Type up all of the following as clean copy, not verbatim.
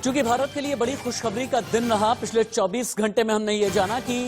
चूंकि भारत के लिए बड़ी खुशखबरी का दिन रहा, पिछले 24 घंटे में हमने ये जाना कि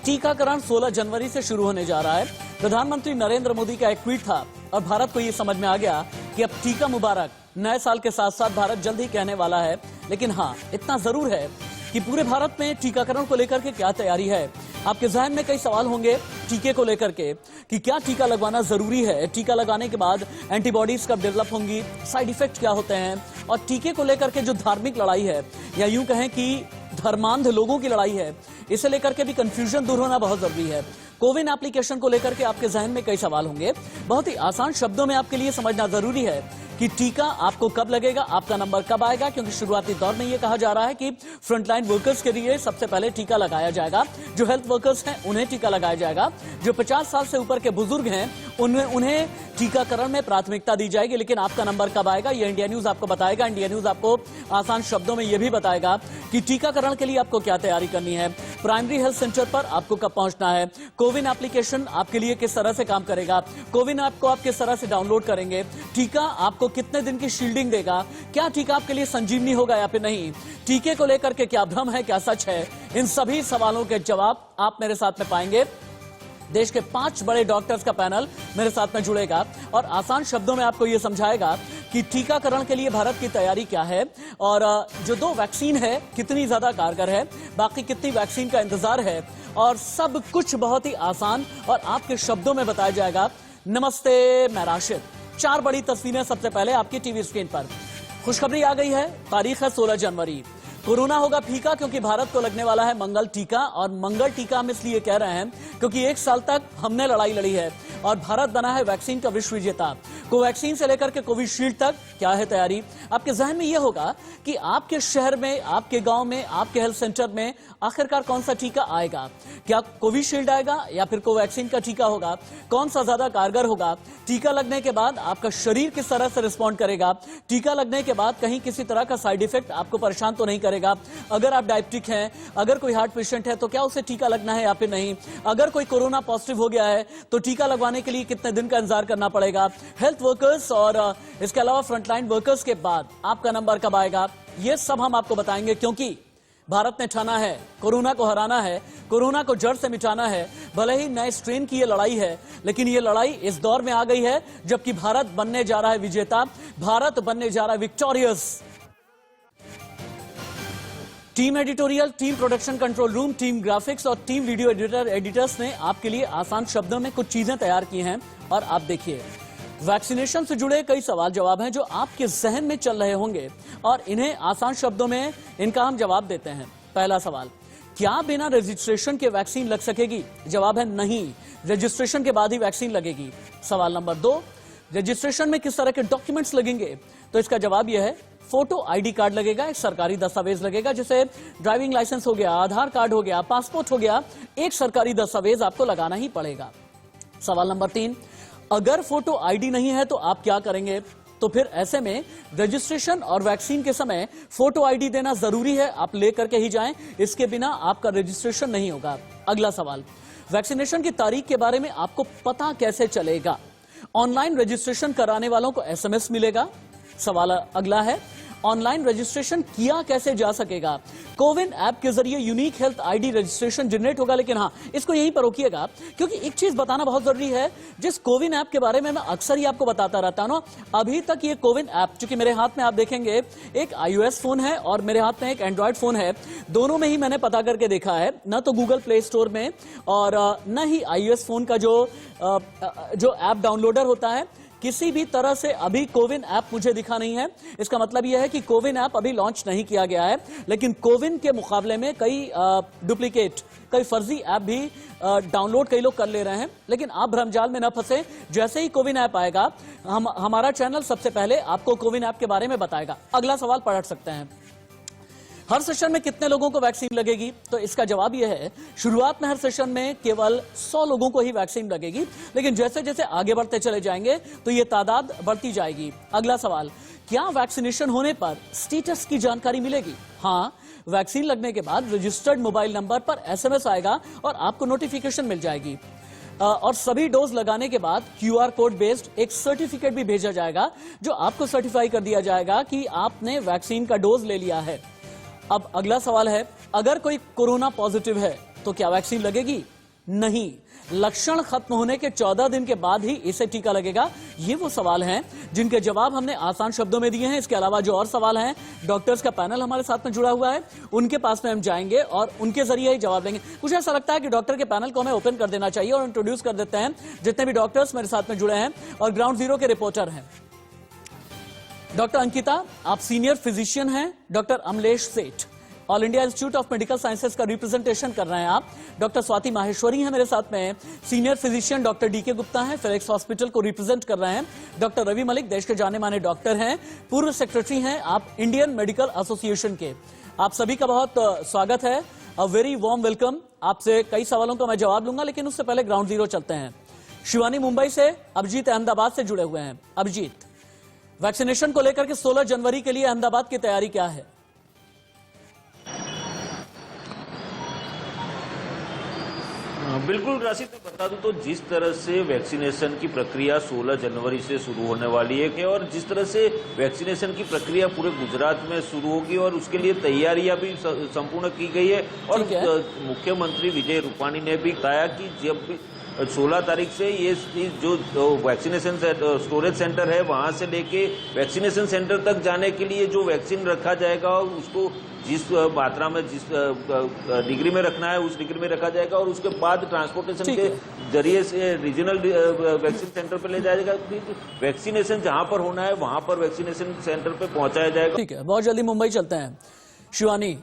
टीकाकरण 16 जनवरी से शुरू होने जा रहा है। प्रधानमंत्री नरेंद्र मोदी का एक ट्वीट था और भारत को ये समझ में आ गया कि अब टीका मुबारक। नए साल के साथ साथ भारत जल्द ही कहने वाला है, लेकिन हाँ, इतना जरूर है कि पूरे भारत में टीकाकरण को लेकर के क्या तैयारी है। आपके जहन में कई सवाल होंगे टीके को लेकर के कि क्या टीका लगवाना जरूरी है, टीका लगाने के बाद एंटीबॉडीज कब डेवलप होंगी, साइड इफेक्ट क्या होते हैं, और टीके को लेकर के जो धार्मिक लड़ाई है या यूं कहें कि धर्मांध लोगों की लड़ाई है, इसे लेकर के भी कंफ्यूजन दूर होना बहुत जरूरी है। कोविन एप्लीकेशन को लेकर के आपके जहन में कई सवाल होंगे। बहुत ही आसान शब्दों में आपके लिए समझना जरूरी है कि टीका आपको कब लगेगा, आपका नंबर कब आएगा, क्योंकि शुरुआती दौर में यह कहा जा रहा है कि फ्रंटलाइन वर्कर्स के लिए सबसे पहले टीका लगाया जाएगा। जो हेल्थ वर्कर्स हैं उन्हें टीका लगाया जाएगा। जो 50 साल से ऊपर के बुजुर्ग हैं उन्हें टीकाकरण में प्राथमिकता दी जाएगी। लेकिन आपका नंबर कब आएगा, यह इंडिया न्यूज आपको बताएगा। इंडिया न्यूज आपको आसान शब्दों में यह भी बताएगा कि टीकाकरण के लिए आपको क्या तैयारी करनी है, प्राइमरी हेल्थ सेंटर पर आपको कब पहुंचना है, कोविन एप्लीकेशन आपके लिए किस तरह से काम करेगा, कोविन ऐप को आप किस तरह से डाउनलोड करेंगे, टीका आपको कितने दिन की शील्डिंग देगा, क्या टीका आपके लिए संजीवनी होगा या फिर नहीं, टीके को लेकर के क्या भ्रम है, क्या सच है, इन सभी सवालों के जवाब आप मेरे साथ में पाएंगे। देश के 5 बड़े डॉक्टर्स का पैनल मेरे साथ में जुड़ेगा और आसान शब्दों में आपको यह समझाएगा कि टीकाकरण के लिए भारत की तैयारी क्या है और जो 2 वैक्सीन है कितनी ज्यादा कारगर है, बाकी कितनी वैक्सीन का इंतजार है, और सब कुछ बहुत ही आसान और आपके शब्दों में बताया जाएगा। नमस्ते, मैं राशिद। 4 बड़ी तस्वीरें सबसे पहले आपकी टीवी स्क्रीन पर। खुशखबरी आ गई है, तारीख है 16 जनवरी। कोरोना होगा फीका क्योंकि भारत को लगने वाला है मंगल टीका। और मंगल टीका हम इसलिए कह रहे हैं क्योंकि 1 साल तक हमने लड़ाई लड़ी है और भारत बना है वैक्सीन का विश्व विजेता। कोवैक्सीन से लेकर के कोविशील्ड तक क्या है तैयारी। आपके जहन में यह होगा कि आपके शहर में, आपके गांव में, आपके हेल्थ सेंटर में आखिरकार कौन सा टीका आएगा। क्या कोविशील्ड आएगा या फिर कोवैक्सीन का टीका होगा, कौन सा ज्यादा कारगर होगा। टीका लगने के बाद आपका शरीर किस तरह से रिस्पॉन्ड करेगा, टीका लगने के बाद कहीं किसी तरह का साइड इफेक्ट आपको परेशान तो नहीं करेगा। अगर आप डायबिटिक हैं, अगर कोई हार्ट पेशेंट है तो क्या उसे टीका लगना है या फिर नहीं। अगर कोई कोरोना पॉजिटिव हो गया है तो टीका लगवाने के लिए कितने दिन का इंतजार करना पड़ेगा। हेल्थ वर्कर्स और इसके अलावा फ्रंटलाइन वर्कर्स के बाद आपका नंबर कब आएगा, ये सब हम आपको बताएंगे। क्योंकि भारत ने ठाना है कोरोना को हराना है, कोरोना को जड़ से मिटाना है। भले ही नए स्ट्रेन की ये लड़ाई है, लेकिन ये लड़ाई इस दौर में आ गई है जबकि भारत बनने जा रहा है विजेता, भारत बनने जा रहा है victorious. Team editorial, team production control room, team graphics और टीम वीडियो एडिटर्स ने आपके लिए आसान शब्दों में कुछ चीजें तैयार की हैं और आप देखिए। वैक्सीनेशन से जुड़े कई सवाल जवाब हैं जो आपके जहन में चल रहे होंगे और इन्हें आसान शब्दों में इनका हम जवाब देते हैं। पहला सवाल, क्या बिना रजिस्ट्रेशन के वैक्सीन लग सकेगी? जवाब है नहीं, रजिस्ट्रेशन के बाद ही वैक्सीन लगेगी। सवाल नंबर 2, रजिस्ट्रेशन में किस तरह के डॉक्यूमेंट्स लगेंगे? तो इसका जवाब यह है, फोटो आईडी कार्ड लगेगा, एक सरकारी दस्तावेज लगेगा, जैसे ड्राइविंग लाइसेंस हो गया, आधार कार्ड हो गया, पासपोर्ट हो गया, एक सरकारी दस्तावेज आपको लगाना ही पड़ेगा। सवाल नंबर 3, अगर फोटो आईडी नहीं है तो आप क्या करेंगे? तो फिर ऐसे में रजिस्ट्रेशन और वैक्सीन के समय फोटो आईडी देना जरूरी है, आप लेकर के ही जाएं, इसके बिना आपका रजिस्ट्रेशन नहीं होगा। अगला सवाल, वैक्सीनेशन की तारीख के बारे में आपको पता कैसे चलेगा? ऑनलाइन रजिस्ट्रेशन कराने वालों को एसएमएस मिलेगा। सवाल अगला है, ऑनलाइन रजिस्ट्रेशन किया कैसे जा सकेगा? कोविन ऐप के जरिए unique health ID registration generate होगा। लेकिन हाँ, इसको यहीं पर रोकिएगा क्योंकि एक चीज बताना बहुत जरूरी है। जिस कोविन ऐप के बारे में मैं अक्सर ही आपको बताता रहता हूं ना, अभी तक ये कोविन ऐप, चूंकि मेरे हाथ में आप देखेंगे एक iOS फोन है और मेरे हाथ में एक एंड्रॉयड फोन है, दोनों में ही मैंने पता करके देखा है, न तो गूगल प्ले स्टोर में और न ही iOS फोन का जो ऐप डाउनलोडर होता है, किसी भी तरह से अभी कोविन ऐप मुझे दिखा नहीं है। इसका मतलब यह है कि कोविन ऐप अभी लॉन्च नहीं किया गया है। लेकिन कोविन के मुकाबले में कई डुप्लीकेट, कई फर्जी ऐप भी डाउनलोड कई लोग कर ले रहे हैं। लेकिन आप भ्रमजाल में न फंसे, जैसे ही कोविन ऐप आएगा हमारा चैनल सबसे पहले आपको कोविन ऐप के बारे में बताएगा। अगला सवाल पढ़ सकते हैं, हर सेशन में कितने लोगों को वैक्सीन लगेगी? तो इसका जवाब यह है, शुरुआत में हर सेशन में केवल 100 लोगों को ही वैक्सीन लगेगी, लेकिन जैसे जैसे आगे बढ़ते चले जाएंगे तो यह तादाद बढ़ती जाएगी। अगला सवाल, क्या वैक्सीनेशन होने पर स्टेटस की जानकारी मिलेगी? हाँ, वैक्सीन लगने के बाद रजिस्टर्ड मोबाइल नंबर पर एसएमएस आएगा और आपको नोटिफिकेशन मिल जाएगी। और सभी डोज लगाने के बाद QR कोड बेस्ड एक सर्टिफिकेट भी भेजा जाएगा जो आपको सर्टिफाई कर दिया जाएगा कि आपने वैक्सीन का डोज ले लिया है। अब अगला सवाल है, अगर कोई कोरोना पॉजिटिव है तो क्या वैक्सीन लगेगी? नहीं, लक्षण खत्म होने के 14 दिन के बाद ही इसे टीका लगेगा। ये वो सवाल हैं जिनके जवाब हमने आसान शब्दों में दिए हैं। इसके अलावा जो और सवाल हैं, डॉक्टर्स का पैनल हमारे साथ में जुड़ा हुआ है, उनके पास में हम जाएंगे और उनके जरिए ही जवाब देंगे। मुझे ऐसा लगता है कि डॉक्टर के पैनल को हमें ओपन कर देना चाहिए और इंट्रोड्यूस कर देते हैं जितने भी डॉक्टर्स मेरे साथ में जुड़े हैं और ग्राउंड जीरो के रिपोर्टर हैं। डॉक्टर अंकिता, आप सीनियर फिजिशियन हैं। डॉक्टर अमलेश सेठ, all India institute of medical sciences का रिप्रेजेंटेशन कर रहे हैं आप। डॉक्टर स्वाति माहेश्वरी हैं मेरे साथ में, senior physician. Doctor DK Gupta हैं, फेलिक्स हॉस्पिटल को रिप्रेजेंट कर रहे हैं। डॉक्टर रवि मलिक, देश के जाने माने डॉक्टर हैं, पूर्व सेक्रेटरी हैं आप इंडियन मेडिकल एसोसिएशन के। आप सभी का बहुत स्वागत है, अ वेरी वार्म वेलकम। आपसे कई सवालों का मैं जवाब लूंगा, लेकिन उससे पहले ग्राउंड जीरो चलते हैं। शिवानी मुंबई से, अभिजीत अहमदाबाद से जुड़े हुए हैं। अभिजीत, वैक्सीनेशन को लेकर के 16 जनवरी के लिए अहमदाबाद की तैयारी क्या है? बिल्कुल राशिद, मैं बता दूं तो जिस तरह से वैक्सीनेशन की प्रक्रिया 16 जनवरी से शुरू होने वाली है और जिस तरह से वैक्सीनेशन की प्रक्रिया पूरे गुजरात में शुरू होगी और उसके लिए तैयारियां भी संपूर्ण की गई है। और मुख्यमंत्री विजय रूपाणी ने भी बताया कि जब 16 तारीख से ये जो वैक्सीनेशन स्टोरेज सेंटर है वहां से लेके वैक्सीनेशन सेंटर तक जाने के लिए जो वैक्सीन रखा जाएगा उसको जिस मात्रा में जिस डिग्री में रखना है उस डिग्री में रखा जाएगा और उसके बाद ट्रांसपोर्टेशन के जरिए से रीजनल वैक्सीन सेंटर पर ले जाएगा। वैक्सीनेशन जहां पर होना है वहां पर वैक्सीनेशन सेंटर पर पहुंचाया जाएगा। ठीक है, बहुत जल्दी मुंबई चलते हैं। शिवानी,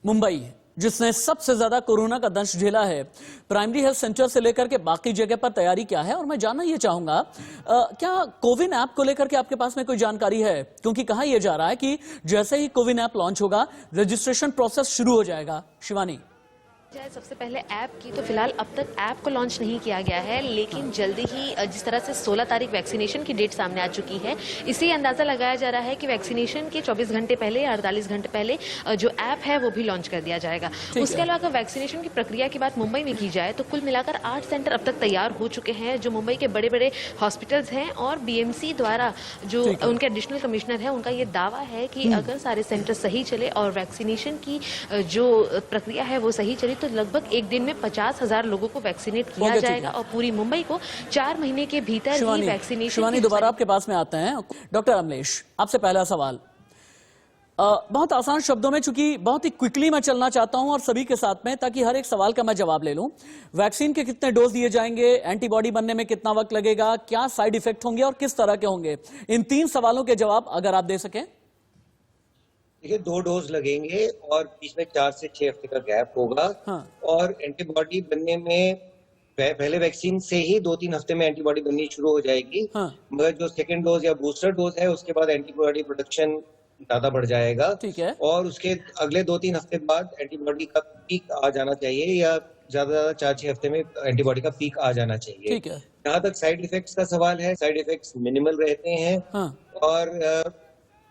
मुंबई जिसने सबसे ज्यादा कोरोना का दंश झेला है, प्राइमरी हेल्थ सेंटर से लेकर के बाकी जगह पर तैयारी क्या है? और मैं जानना ये चाहूंगा, क्या कोविन ऐप को लेकर के आपके पास में कोई जानकारी है? क्योंकि कहा यह जा रहा है कि जैसे ही कोविन ऐप लॉन्च होगा रजिस्ट्रेशन प्रोसेस शुरू हो जाएगा। शिवानी, सबसे पहले ऐप की तो फिलहाल अब तक ऐप को लॉन्च नहीं किया गया है, लेकिन जल्दी ही जिस तरह से 16 तारीख वैक्सीनेशन की डेट सामने आ चुकी है, इससे अंदाजा लगाया जा रहा है कि वैक्सीनेशन के 24 घंटे पहले या 48 घंटे पहले जो ऐप है वो भी लॉन्च कर दिया जाएगा। उसके अलावा अगर वैक्सीनेशन की प्रक्रिया की बात मुंबई में की जाए तो कुल मिलाकर 8 सेंटर अब तक तैयार हो चुके हैं जो मुंबई के बड़े बड़े हॉस्पिटल्स हैं। और BMC द्वारा जो उनके एडिशनल कमिश्नर है उनका ये दावा है कि अगर सारे सेंटर सही चले और वैक्सीनेशन की जो प्रक्रिया है वो सही चली तो लगभग एक दिन में 50,000 लोगों को वैक्सीनेट किया जाएगा और पूरी मुंबई को 4 महीने के भीतर ही वैक्सीनेशन। शिवानी, दोबारा आपके पास में आते हैं। डॉक्टर अमलेश, आपसे पहला सवाल बहुत आसान शब्दों में, चूंकि बहुत ही क्विकली मैं चलना चाहता हूं और सभी के साथ में, ताकि हर एक सवाल का मैं जवाब ले लूं। वैक्सीन के कितने डोज दिए जाएंगे? एंटीबॉडी बनने में कितना वक्त लगेगा? क्या साइड इफेक्ट होंगे और किस तरह के होंगे? इन 3 सवालों के जवाब अगर आप दे सकें। देखिए, 2 डोज लगेंगे और बीच में 4 से 6 हफ्ते का गैप होगा। और एंटीबॉडी बनने में पहले वैक्सीन से ही 2-3 हफ्ते में एंटीबॉडी बननी शुरू हो जाएगी। मगर जो सेकंड डोज या बूस्टर डोज है उसके बाद एंटीबॉडी प्रोडक्शन ज्यादा बढ़ जाएगा। ठीक है। और उसके अगले 2-3 हफ्ते बाद एंटीबॉडी का पीक आ जाना चाहिए, या ज्यादा 4-6 हफ्ते में एंटीबॉडी का पीक आ जाना चाहिए। ठीक है। जहाँ तक साइड इफेक्ट्स का सवाल है, साइड इफेक्ट्स मिनिमल रहते हैं। और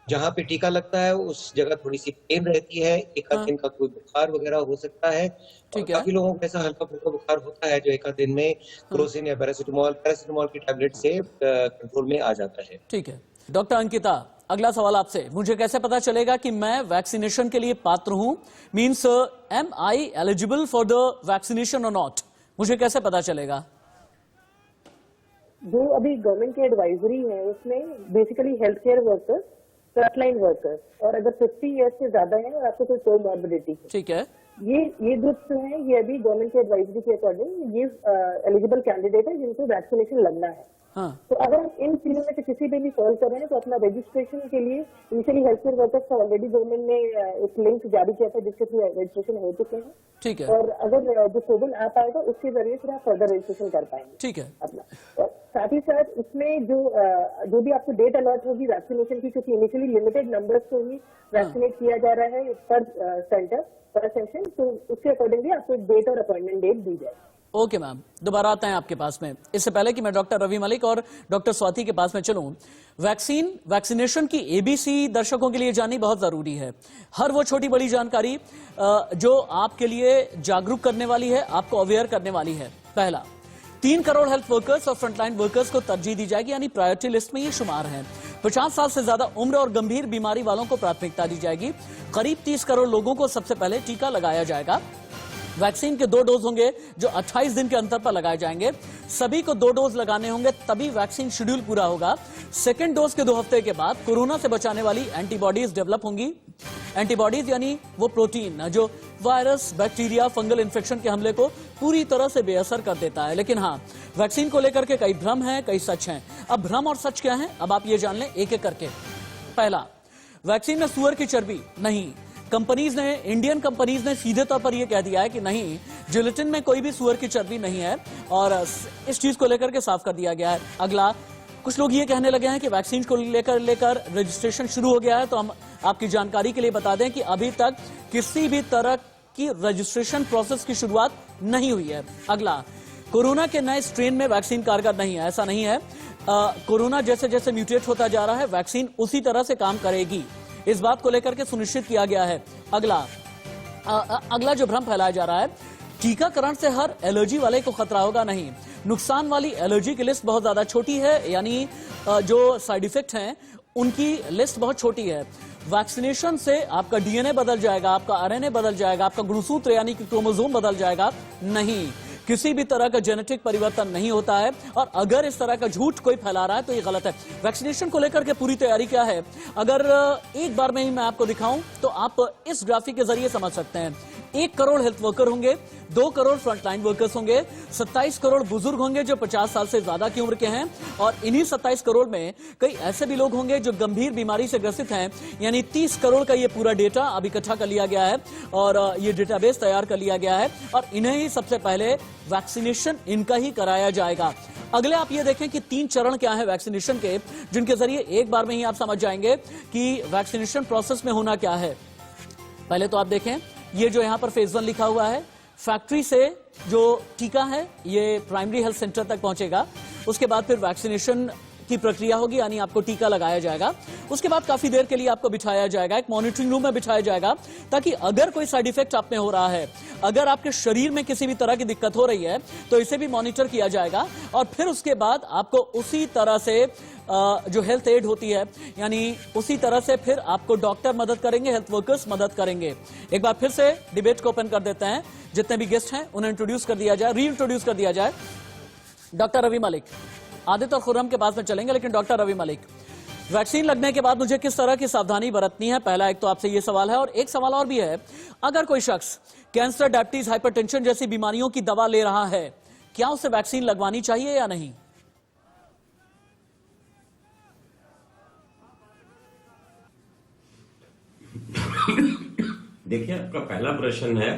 जहाँ पे टीका लगता है उस जगह थोड़ी सी पेन रहती है, एक आध दिन का कोई बुखार वगैरह हो सकता है। काफी लोगों को ऐसा हल्का फुल्का बुखार होता है जो एक आध दिन में क्रोसिन या पैरासिटामोल की टैबलेट से कंट्रोल में आ जाता है। ठीक है। डॉक्टर अंकिता, अगला सवाल आपसे, मुझे कैसे पता चलेगा कि मैं वैक्सीनेशन के लिए पात्र हूं? Means am I eligible for the vaccination और नॉट? मुझे कैसे पता चलेगा? जो अभी गवर्नमेंट की एडवाइजरी है उसमें basically health care workers, frontline workers और अगर 50 ईयर्स से ज्यादा है और आपको कोई कोमॉर्बिडिटी है, ठीक है, ये ग्रुप जो है ये अभी गवर्नमेंट की एडवाइजरी के अकॉर्डिंग ये एलिजिबल कैंडिडेट है जिनको वैक्सीनेशन लगना है। तो अगर आप इन तीनों में से किसी पे भी कॉल कर रहे हैं तो अपना रजिस्ट्रेशन के लिए इनिशियली हेल्थ केयर वर्कर्स का ऑलरेडी गवर्नमेंट ने एक लिंक जारी किया था जिसके थ्रू रजिस्ट्रेशन हो चुके हैं। ठीक है। और अगर जो कोविन ऐप आएगा उसके जरिए फिर आप फर्दर रजिस्ट्रेशन कर पाएंगे। ठीक है। अपना और साथ ही साथ इसमें जो भी आपको डेट अलॉट होगी वैक्सीनेशन की, क्योंकि इनिशियली लिमिटेड नंबर्स को ही वैक्सीनेट किया जा रहा है पर सेंटर पर सेशन, तो उसके अकॉर्डिंगली आपको एक डेट और अपॉइंटमेंट डेट दी जाए। ओके मैम, दोबारा आते हैं आपके पास में। इससे पहले कि मैं डॉक्टर रवि मलिक और डॉक्टर स्वाति के पास में चलूं, वैक्सीनेशन की ABC दर्शकों के लिए जाननी बहुत जरूरी है। हर वो छोटी बड़ी जानकारी जो आपके लिए जागरूक करने वाली है, आपको अवेयर करने वाली है। पहला, 3 करोड़ हेल्थ वर्कर्स और फ्रंटलाइन वर्कर्स को तरजीह दी जाएगी, यानी प्रायोरिटी लिस्ट में ये शुमार हैं। 50 साल से ज्यादा उम्र और गंभीर बीमारी वालों को प्राथमिकता दी जाएगी। करीब 30 करोड़ लोगों को सबसे पहले टीका लगाया जाएगा। वैक्सीन के 2 डोज होंगे जो 28 दिन के अंतर पर लगाए जाएंगे। सभी को 2 डोज लगाने होंगे, तभी वैक्सीन शेड्यूल पूरा होगा। सेकेंड डोज के 2 हफ्ते के बाद कोरोना से बचाने वाली एंटीबॉडीज डेवलप होंगी। एंटीबॉडीज यानी वो प्रोटीन जो वायरस, बैक्टीरिया, फंगल इन्फेक्शन के हमले को पूरी तरह से बेअसर कर देता है। लेकिन हाँ, वैक्सीन को लेकर के कई भ्रम हैं, कई सच हैं। अब भ्रम और सच क्या है, अब आप ये जान लें एक एक करके। पहला, वैक्सीन में सुअर की चर्बी नहीं। इंडियन कंपनीज ने सीधे तौर पर यह कह दिया है कि नहीं, जिलेटिन में कोई भी सुअर की चर्बी नहीं है, और इस चीज को लेकर के साफ कर दिया गया है। अगला, कुछ लोग ये कहने लगे हैं कि वैक्सीन को लेकर रजिस्ट्रेशन शुरू हो गया है, तो हम आपकी जानकारी के लिए बता दें कि अभी तक किसी भी तरह की रजिस्ट्रेशन प्रोसेस की शुरुआत नहीं हुई है। अगला, कोरोना के नए स्ट्रेन में वैक्सीन कारगर नहीं है, ऐसा नहीं है। कोरोना जैसे जैसे म्यूटेट होता जा रहा है, वैक्सीन उसी तरह से काम करेगी, इस बात को लेकर के सुनिश्चित किया गया है। अगला जो भ्रम फैलाया जा रहा है, टीकाकरण से हर एलर्जी वाले को खतरा होगा, नहीं। नुकसान वाली एलर्जी की लिस्ट बहुत ज्यादा छोटी है, यानी जो साइड इफेक्ट हैं उनकी लिस्ट बहुत छोटी है। वैक्सीनेशन से आपका डीएनए बदल जाएगा, आपका आरएनए बदल जाएगा, आपका गुणसूत्र यानी कि क्रोमोसोम बदल जाएगा, नहीं। किसी भी तरह का जेनेटिक परिवर्तन नहीं होता है, और अगर इस तरह का झूठ कोई फैला रहा है तो ये गलत है। वैक्सीनेशन को लेकर के पूरी तैयारी क्या है, अगर एक बार में ही मैं आपको दिखाऊं तो आप इस ग्राफिक के जरिए समझ सकते हैं। 1 करोड़ हेल्थ वर्कर होंगे, 2 करोड़ फ्रंटलाइन वर्कर्स होंगे, 27 करोड़ बुजुर्ग होंगे जो 50 साल से ज्यादा की उम्र के हैं, और इन्हीं 27 करोड़ में कई ऐसे भी लोग होंगे जो गंभीर बीमारी से ग्रसित हैं, यानी 30 करोड़ का ये पूरा डेटा अब इकट्ठा कर लिया गया है और ये डेटाबेस तैयार कर लिया गया है, और इन्हें ही सबसे पहले वैक्सीनेशन इनका ही कराया जाएगा। अगले आप ये देखें कि 3 चरण क्या है वैक्सीनेशन के, जिनके जरिए एक बार में ही आप समझ जाएंगे कि वैक्सीनेशन प्रोसेस में होना क्या है। पहले तो आप देखें, ये जो यहां पर फेज 1 लिखा हुआ है, फैक्ट्री से जो टीका है ये प्राइमरी हेल्थ सेंटर तक पहुंचेगा। उसके बाद फिर वैक्सीनेशन की प्रक्रिया होगी, यानी आपको टीका लगाया जाएगा। उसके बाद काफी देर के लिए आपको बिठाया जाएगा, एक मॉनिटरिंग रूम में बिठाया जाएगा, ताकि अगर कोई साइड इफेक्ट आप में हो रहा है, अगर आपके शरीर में किसी भी तरह की दिक्कत हो रही है, तो इसे भी मॉनिटर किया जाएगा। और फिर उसके बाद आपको उसी तरह से जो हेल्थ एड होती है, यानी उसी तरह से फिर आपको डॉक्टर मदद करेंगे, हेल्थ वर्कर्स मदद करेंगे। एक बार फिर से डिबेट को ओपन कर देते हैं, जितने भी गेस्ट हैं उन्हें इंट्रोड्यूस कर दिया जाए, री इंट्रोड्यूस कर दिया जाए। डॉक्टर रवि मलिक, आदित्य और खुर्रम के पास में चलेंगे, लेकिन डॉक्टर रवि मलिक, वैक्सीन लगने के बाद मुझे किस तरह की सावधानी बरतनी है, पहला एक तो आपसे ये सवाल है। और एक सवाल और भी है, अगर कोई शख्स कैंसर, डायबिटीज, हाइपरटेंशन जैसी बीमारियों की दवा ले रहा है, क्या उसे वैक्सीन लगवानी चाहिए या नहीं? देखिए, आपका पहला प्रश्न है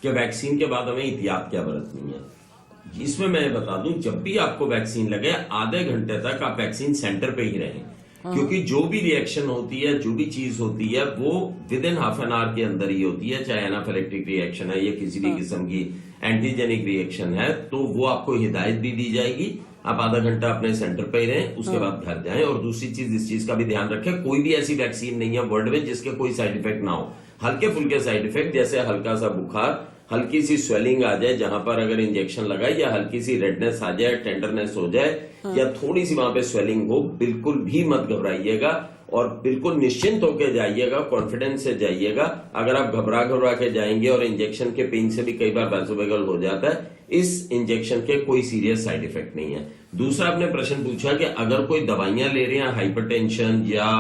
कि वैक्सीन के बाद हमें एहतियात क्या बरतनी है। इसमें मैं बता दूं, जब भी आपको वैक्सीन लगे आधे घंटे तक आप वैक्सीन सेंटर पे ही रहें, क्योंकि जो भी रिएक्शन होती है, जो भी चीज होती है, वो with in half an hour के अंदर ही होती है। चाहे एनाफिलेक्टिक रिएक्शन है या किसी भी किस्म की एंटीजेनिक रिएक्शन है, तो वो आपको हिदायत भी दी जाएगी, आप आधा घंटा अपने सेंटर पे ही रहें, उसके बाद घर जाएं। और दूसरी चीज, इस चीज का भी ध्यान रखें, कोई भी ऐसी वैक्सीन नहीं है वर्ल्ड में जिसके कोई साइड इफेक्ट ना हो। हल्के फुल्के साइड इफेक्ट, जैसे हल्का सा बुखार, हल्की सी स्वेलिंग आ जाए जहां पर अगर इंजेक्शन लगाए, या हल्की सी रेडनेस आ जाए, टेंडरनेस हो जाए, या थोड़ी सी वहां पे स्वेलिंग हो, बिल्कुल भी मत घबराइएगा और बिल्कुल निश्चिंत होकर जाइएगा, कॉन्फिडेंस से जाइएगा। अगर आप घबरा के जाएंगे और इंजेक्शन के पेन से भी कई बार वैसोवेगल हो जाता है, इस इंजेक्शन के कोई सीरियस साइड इफेक्ट नहीं है। दूसरा आपने प्रश्न पूछा कि अगर कोई दवाइयां ले रहे हैं, हाइपरटेंशन या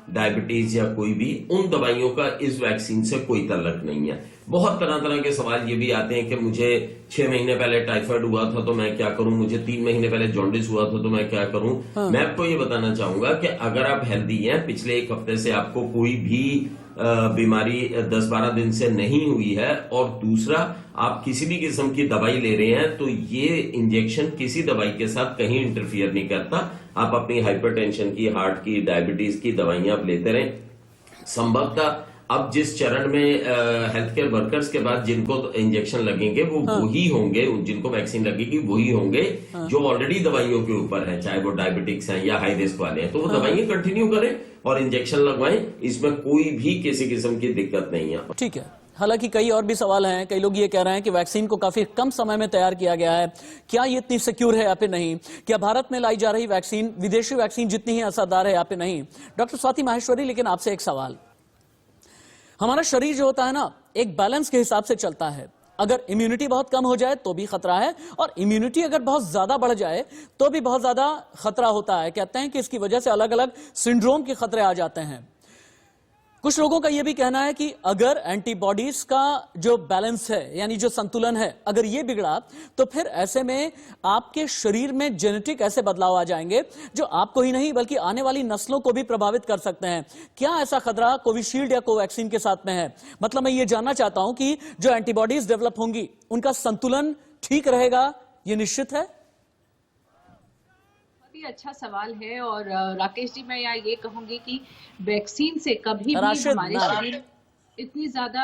डायबिटीज या कोई भी, उन दवाइयों का इस वैक्सीन से कोई ताल्लुक नहीं है। बहुत तरह तरह के सवाल ये भी आते हैं कि मुझे 6 महीने पहले टाइफाइड हुआ था तो मैं क्या करूं, मुझे 3 महीने पहले जॉन्डिस हुआ था तो मैं क्या करूं। मैं आपको ये बताना चाहूंगा कि अगर आप हेल्दी हैं, पिछले 1 हफ्ते से आपको कोई भी बीमारी 10-12 दिन से नहीं हुई है, और दूसरा आप किसी भी किस्म की दवाई ले रहे हैं, तो ये इंजेक्शन किसी दवाई के साथ कहीं इंटरफियर नहीं करता। आप अपनी हाइपरटेंशन की, हार्ट की, डायबिटीज की दवाइयां आप लेते रहें। संभवतः अब जिस चरण में हेल्थ केयर वर्कर्स के बाद जिनको इंजेक्शन लगेंगे, वो वही होंगे, जिनको वैक्सीन लगेगी वही होंगे जो ऑलरेडी दवाइयों के ऊपर है, चाहे वो डायबिटिक्स हैं या हाई रिस्क वाले हैं, तो वो दवाइयां कंटिन्यू करें और इंजेक्शन लगवाएं। इसमें कोई भी किसी किस्म की दिक्कत नहीं है। ठीक है, हालांकि कई और भी सवाल हैं। कई लोग ये कह रहे हैं कि वैक्सीन को काफी कम समय में तैयार किया गया है, क्या ये इतनी सिक्योर है या फिर नहीं? क्या भारत में लाई जा रही वैक्सीन विदेशी वैक्सीन जितनी ही असरदार है या फिर नहीं? डॉक्टर स्वाति माहेश्वरी, लेकिन आपसे एक सवाल, हमारा शरीर जो होता है ना, एक बैलेंस के हिसाब से चलता है। अगर इम्यूनिटी बहुत कम हो जाए तो भी खतरा है, और इम्यूनिटी अगर बहुत ज्यादा बढ़ जाए तो भी बहुत ज्यादा खतरा होता है। कहते हैं कि इसकी वजह से अलग अलग सिंड्रोम के खतरे आ जाते हैं। कुछ लोगों का यह भी कहना है कि अगर एंटीबॉडीज का जो बैलेंस है, यानी जो संतुलन है, अगर ये बिगड़ा तो फिर ऐसे में आपके शरीर में जेनेटिक ऐसे बदलाव आ जाएंगे जो आपको ही नहीं बल्कि आने वाली नस्लों को भी प्रभावित कर सकते हैं। क्या ऐसा खतरा कोविशील्ड या कोवैक्सीन के साथ में है? मतलब मैं ये जानना चाहता हूं कि जो एंटीबॉडीज डेवलप होंगी उनका संतुलन ठीक रहेगा, ये निश्चित है? अच्छा सवाल है। और राकेश जी, मैं यहाँ ये कहूंगी कि वैक्सीन से कभी भी हमारे शरीर इतनी ज्यादा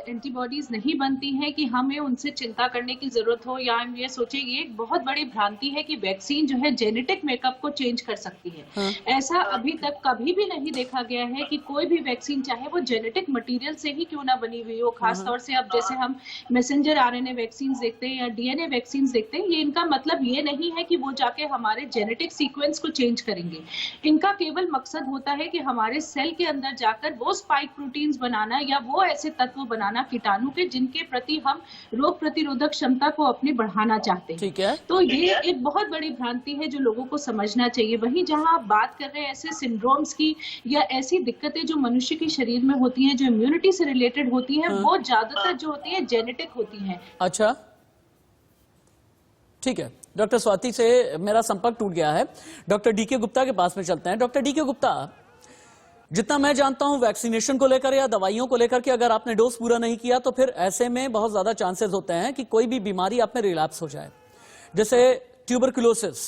एंटीबॉडीज नहीं बनती हैं कि हमें उनसे चिंता करने की जरूरत हो, या हम ये सोचे। ये एक बहुत बड़ी भ्रांति है कि वैक्सीन जो है जेनेटिक मेकअप को चेंज कर सकती है। ऐसा अभी तक कभी भी नहीं देखा गया है कि कोई भी वैक्सीन, चाहे वो जेनेटिक मटेरियल से ही क्यों ना बनी हुई हो, खासतौर से अब जैसे हम मैसेंजर आरएनए वैक्सीन देखते हैं या डीएनए वैक्सीन देखते हैं, ये इनका मतलब ये नहीं है कि वो जाके हमारे जेनेटिक सीक्वेंस को चेंज करेंगे। इनका केवल मकसद होता है कि हमारे सेल के अंदर जाकर वो स्पाइक प्रोटीन्स बनाना या वो ऐसे तत्व बनाना कीटाणु के जिनके प्रति हम रोग प्रतिरोधक क्षमता को अपनी बढ़ाना चाहते हैं। ठीक है। तो ये एक बहुत बड़ी भ्रांति है जो लोगों को समझना चाहिए। वहीं जहां आप बात कर रहे हैं ऐसे सिंड्रोम्स की या ऐसी दिक्कतें जो मनुष्य के शरीर में होती हैं, जो इम्यूनिटी से रिलेटेड होती हैं, वो ज्यादातर जो होती है जेनेटिक होती हैं। अच्छा, ठीक है। डॉक्टर स्वाति से मेरा संपर्क टूट गया है। डॉक्टर डीके गुप्ता के पास में चलते हैं। डॉक्टर डीके गुप्ता, जितना मैं जानता हूं वैक्सीनेशन को लेकर या दवाइयों को लेकर कि अगर आपने डोज पूरा नहीं किया तो फिर ऐसे में बहुत ज्यादा चांसेस होते हैं कि कोई भी बीमारी आप में रिलैप्स हो जाए। जैसे ट्यूबरकुलोसिस,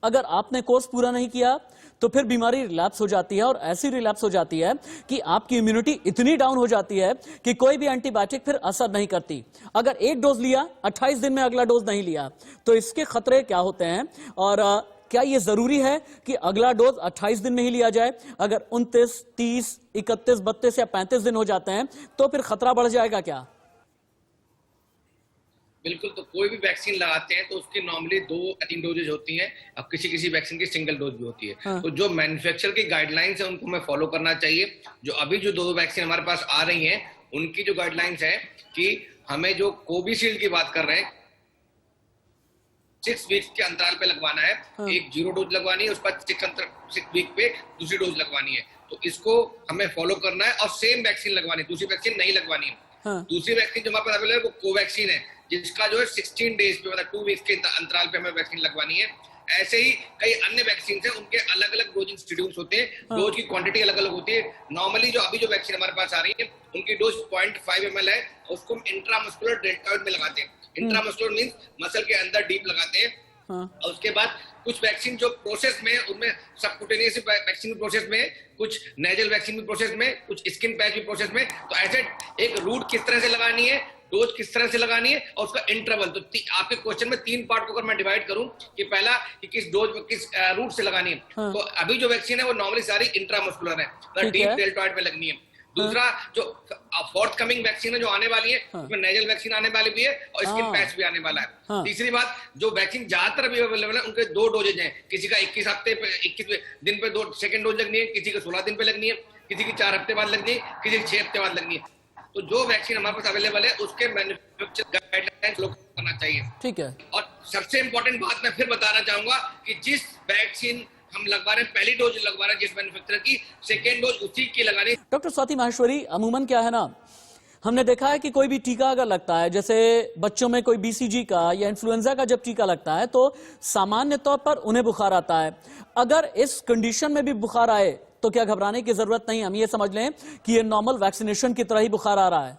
अगर आपने कोर्स पूरा नहीं किया तो फिर बीमारी रिलैप्स हो जाती है, और ऐसी रिलैप्स हो जाती है कि आपकी इम्यूनिटी इतनी डाउन हो जाती है कि कोई भी एंटीबायोटिक फिर असर नहीं करती। अगर एक डोज लिया, 28 दिन में अगला डोज नहीं लिया, तो इसके खतरे क्या होते हैं? और क्या ये जरूरी है कि अगला डोज 28 दिन में ही लिया जाए? अगर 29, 30, 31, 32 या 35 दिन हो जाते हैं तो फिर खतरा बढ़ जाएगा क्या? बिल्कुल। तो कोई भी वैक्सीन लगाते हैं तो उसकी नॉर्मली 2 या 3 डोजेज होती हैं। अब किसी वैक्सीन की सिंगल डोज भी होती है। तो जो मैन्युफैक्चरर की गाइडलाइंस है उनको हमें फॉलो करना चाहिए। जो अभी जो 2 वैक्सीन हमारे पास आ रही हैं उनकी जो गाइडलाइंस है कि हमें जो कोविशील्ड की बात कर रहे हैं 6 वीक्स के अंतराल पे लगवाना है। एक 0 डोज लगवानी है, उस पर 6 वीक पे दूसरी डोज लगवानी है। तो इसको हमें फॉलो करना है और सेम वैक्सीन लगवानी है, दूसरी वैक्सीन नहीं लगवानी है। दूसरी वैक्सीन जो हमारे पास अवेलेबल है वो कोवैक्सीन है, जिसका जो है 16 डेज पे मतलब 2 वीक्स के अंतराल पे हमें वैक्सीन लगवानी है। ऐसे ही कई अन्य वैक्सीन है, उनके अलग अलग डोजिंग शेड्यूल्स होते हैं, डोज की क्वांटिटी अलग अलग होती है। नॉर्मली जो अभी जो वैक्सीन हमारे पास आ रही है उनकी डोज 0.5 ml है, उसको हम इंट्रामस्कुलर डेल्टॉइड में लगाते हैं। इंट्रामस्कुलर मींस मसल के अंदर डीप लगाते हैं। और उसके बाद कुछ वैक्सीन जो प्रोसेस में, उनमें सबक्यूटेनियस वैक्सीन भी प्रोसेस में, कुछ नेजल वैक्सीन भी प्रोसेस में, कुछ स्किन पैच भी प्रोसेस में। तो ऐसे एक रूट किस तरह से लगानी है, डोज किस तरह से लगानी है और उसका इंटरवल। तो आपके क्वेश्चन में 3 पार्ट को अगर मैं डिवाइड करूं कि पहला कि किस डोज किस रूट से लगानी है, तो अभी जो वैक्सीन है वो नॉर्मली सारी इंट्रामस्कुलर है, मतलब डीप डेल्टॉइड में लगनी है। दूसरा जो फोर्थ कमिंग वैक्सीन है जो आने वाली है, उसमें नेजल वैक्सीन आने वाली भी है और स्किन पैच भी आने वाला है। तीसरी बात, जो वैक्सीन ज्यादातर भी अवेलेबल है उनके 2 डोजेज हैं। किसी का 21 हफ्ते पे 21 दिन पे 2 सेकंड डोज लगनी है, किसी को 16 दिन पे लगनी है, किसी की 4 हफ्ते बाद लगनी है, किसी की 6 हफ्ते बाद लगनी है। तो जो वैक्सीन हमारे पास अवेलेबल है उसके मैन्युफैक्चर गाइडलाइंस फॉलो करना चाहिए। ठीक है। और सबसे इंपॉर्टेंट बात मैं फिर बताना चाहूंगा कि जिस वैक्सीन हम लगवा रहे हैं, पहली डोज लगवा रहे हैं जिस मैन्युफैक्चरर की, सेकेंड डोज उसी की लगानी। डॉक्टर स्वाति माहेश्वरी, अमूमन क्या है ना, हमने देखा है कि कोई भी टीका अगर लगता है, जैसे बच्चों में कोई बीसीजी का या इन्फ्लुएंजा का जब टीका लगता है तो सामान्य तौर पर उन्हें बुखार आता है। अगर इस कंडीशन में भी बुखार आए तो क्या घबराने की जरूरत नहीं? हम ये समझ लें कि ये नॉर्मल वैक्सीनेशन की तरह ही बुखार आ रहा है।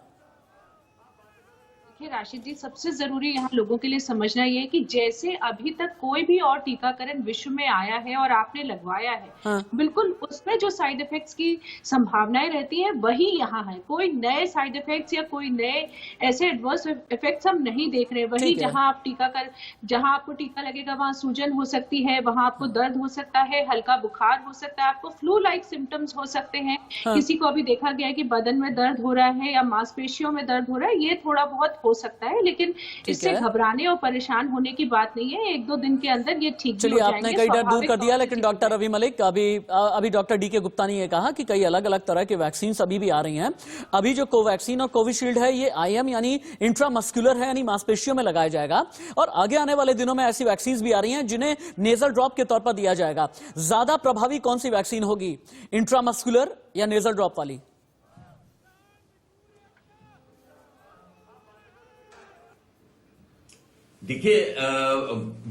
देखिए राशिद जी, सबसे जरूरी यहाँ लोगों के लिए समझना ये है कि जैसे अभी तक कोई भी और टीकाकरण विश्व में आया है और आपने लगवाया है, बिल्कुल उसमें जो साइड इफेक्ट्स की संभावनाएं रहती हैं वही यहाँ है। कोई नए साइड इफेक्ट्स या कोई नए ऐसे एडवर्स इफेक्ट्स हम नहीं देख रहे। वही जहाँ आपको टीका लगेगा वहाँ सूजन हो सकती है, वहाँ आपको दर्द हो सकता है, हल्का बुखार हो सकता है, आपको फ्लू लाइक सिम्टम्स हो सकते हैं। किसी को अभी देखा गया है कि बदन में दर्द हो रहा है या मांसपेशियों में दर्द हो रहा है, ये थोड़ा बहुत हो सकता है, लेकिन इससे घबराने और परेशान होने की बात नहीं है। 1-2 दिन के अंदर ये ठीक भी हो जाएंगे। आपने कई डर दूर कर दिया, लेकिन डॉक्टर रवि मलिक, अभी डॉक्टर डी के गुप्ता ने ये कहा कि कई अलग अलग तरह के वैक्सीन अभी भी आ रही हैं। अभी जो कोवैक्सीन और कोविशील्ड है ये IM यानी इंट्रामस्कुलर है, यानी मांसपेशियों में लगाया जाएगा, और आगे आने वाले दिनों में ऐसी वैक्सीन भी आ रही हैं जिन्हें नेजल ड्रॉप के तौर पर दिया जाएगा। ज्यादा प्रभावी कौन सी वैक्सीन होगी, इंट्रामस्कुलर या नेजल ड्रॉप वाली? देखिए,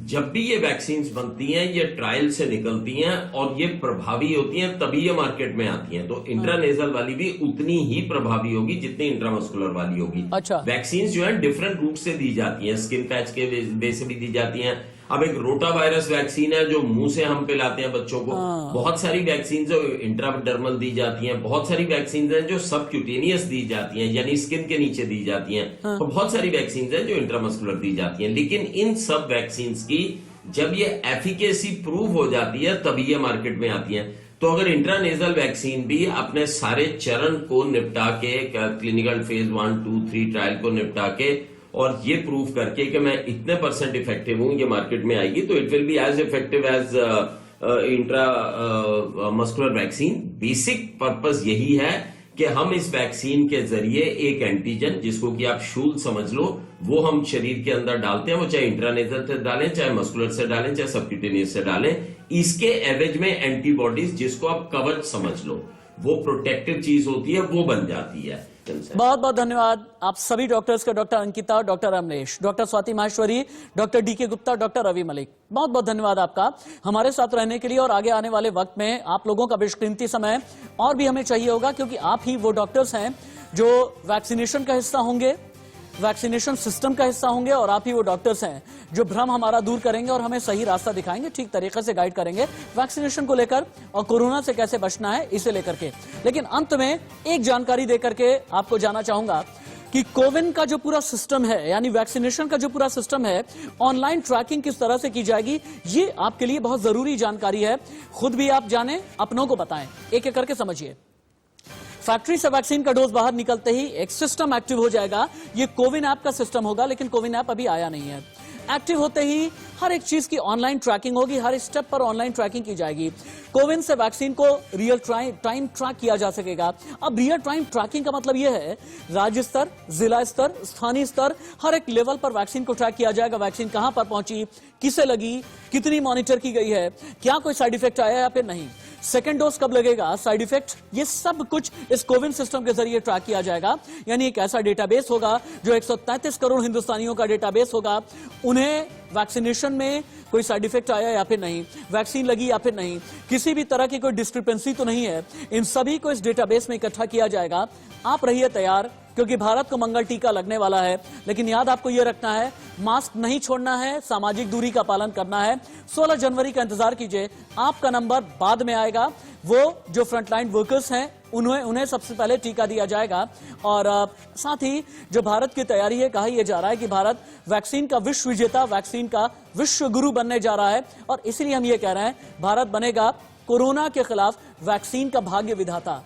जब भी ये वैक्सीन्स बनती हैं ये ट्रायल से निकलती हैं और ये प्रभावी होती हैं तभी ये मार्केट में आती हैं। तो इंट्रानेजल वाली भी उतनी ही प्रभावी होगी जितनी इंट्रामस्कुलर वाली होगी। अच्छा। वैक्सीन्स जो है डिफरेंट रूट से दी जाती हैं, स्किन पैच के बेस से भी दी जाती हैं। अब एक रोटा वायरस वैक्सीन है जो मुंह से हम पिलाते हैं बच्चों को। बहुत सारी वैक्सीन जो इंट्राडर्मल दी जाती हैं, बहुत सारी वैक्सीन हैं जो सबक्यूटेनियस दी जाती हैं, यानी स्किन के नीचे दी जाती हैं। तो बहुत सारी वैक्सीन हैं जो इंट्रामस्कुलर दी जाती हैं। लेकिन इन सब वैक्सीन की जब ये एफिकेसी प्रूव हो जाती है तभी ये मार्केट में आती है। तो अगर इंट्रानेजल वैक्सीन भी अपने सारे चरण को निपटा के, क्लिनिकल फेज 1, 2, 3 ट्रायल को निपटा के और ये प्रूव करके कि मैं इतने % इफेक्टिव हूं, ये मार्केट में आएगी, तो it will be as effective as intramuscular vaccine. Basic purpose यही है कि हम इस वैक्सीन के जरिए एक एंटीजन, जिसको कि आप शूल समझ लो, वो हम शरीर के अंदर डालते हैं। वो चाहे इंट्रानेजल से डालें, चाहे मस्कुलर से डालें, चाहे सबक्यूटेनियस से डालें, इसके एवज में एंटीबॉडीज, जिसको आप कवच समझ लो, वो प्रोटेक्टिव चीज होती है, वो बन जाती है। बहुत बहुत धन्यवाद आप सभी डॉक्टर्स का, doctor Ankita, doctor Amlesh, doctor Swati Maheshwari, doctor D के गुप्ता, डॉक्टर रवि मलिक, बहुत बहुत धन्यवाद आपका हमारे साथ रहने के लिए। और आगे आने वाले वक्त में आप लोगों का बेशकीमती समय और भी हमें चाहिए होगा, क्योंकि आप ही वो डॉक्टर्स हैं जो वैक्सीनेशन का हिस्सा होंगे, वैक्सीनेशन सिस्टम का हिस्सा होंगे, और आप ही वो डॉक्टर्स हैं जो भ्रम हमारा दूर करेंगे और हमें सही रास्ता दिखाएंगे, ठीक तरीके से गाइड करेंगे वैक्सीनेशन को लेकर और कोरोना से कैसे बचना है इसे लेकर के। लेकिन अंत में एक जानकारी देकर के आपको जाना चाहूंगा कि कोविन का जो पूरा सिस्टम है, यानी वैक्सीनेशन का जो पूरा सिस्टम है, ऑनलाइन ट्रैकिंग किस तरह से की जाएगी, ये आपके लिए बहुत जरूरी जानकारी है। खुद भी आप जानें, अपनों को बताएं, एक एक करके समझिए। फैक्ट्री से वैक्सीन का डोज बाहर निकलते ही एक सिस्टम एक्टिव हो जाएगा। ये कोविन ऐप का सिस्टम होगा, लेकिन कोविन ऐप अभी आया नहीं है। एक्टिव होते ही हर एक चीज की ऑनलाइन ट्रैकिंग होगी, हर स्टेप पर ऑनलाइन ट्रैकिंग की जाएगी। कोविन से वैक्सीन को रियल टाइम ट्रैक किया जा सकेगा। अब रियल टाइम ट्रैकिंग का मतलब यह है राज्य स्तर, जिला स्तर, स्थानीय स्तर, हर एक लेवल पर वैक्सीन को ट्रैक किया जाएगा। वैक्सीन कहां पर पहुंची, किसे लगी, कितनी मॉनिटर की गई है, क्या कोई साइड इफेक्ट आया या फिर नहीं, सेकेंड डोज कब लगेगा, साइड इफेक्ट, ये सब कुछ इस कोविन सिस्टम के जरिए ट्रैक किया जाएगा। यानी एक ऐसा डेटाबेस होगा जो 133 करोड़ हिंदुस्तानियों का डेटाबेस होगा। उन्हें वैक्सीनेशन में कोई साइड इफेक्ट आया या फिर नहीं, वैक्सीन लगी या फिर नहीं, किसी भी तरह की कोई डिस्क्रिपेंसी तो नहीं है, इन सभी को इस डेटाबेस में इकट्ठा किया जाएगा। आप रहिए तैयार, क्योंकि भारत को मंगल टीका लगने वाला है। लेकिन याद आपको यह रखना है, मास्क नहीं छोड़ना है, सामाजिक दूरी का पालन करना है। 16 जनवरी का इंतजार कीजिए, आपका नंबर बाद में आएगा। वो जो फ्रंटलाइन वर्कर्स हैं उन्हें सबसे पहले टीका दिया जाएगा। और साथ ही जो भारत की तैयारी है, कहा यह जा रहा है कि भारत वैक्सीन का विश्व विजेता, वैक्सीन का विश्व गुरु बनने जा रहा है। और इसीलिए हम ये कह रहे हैं, भारत बनेगा कोरोना के खिलाफ वैक्सीन का भाग्य विधाता।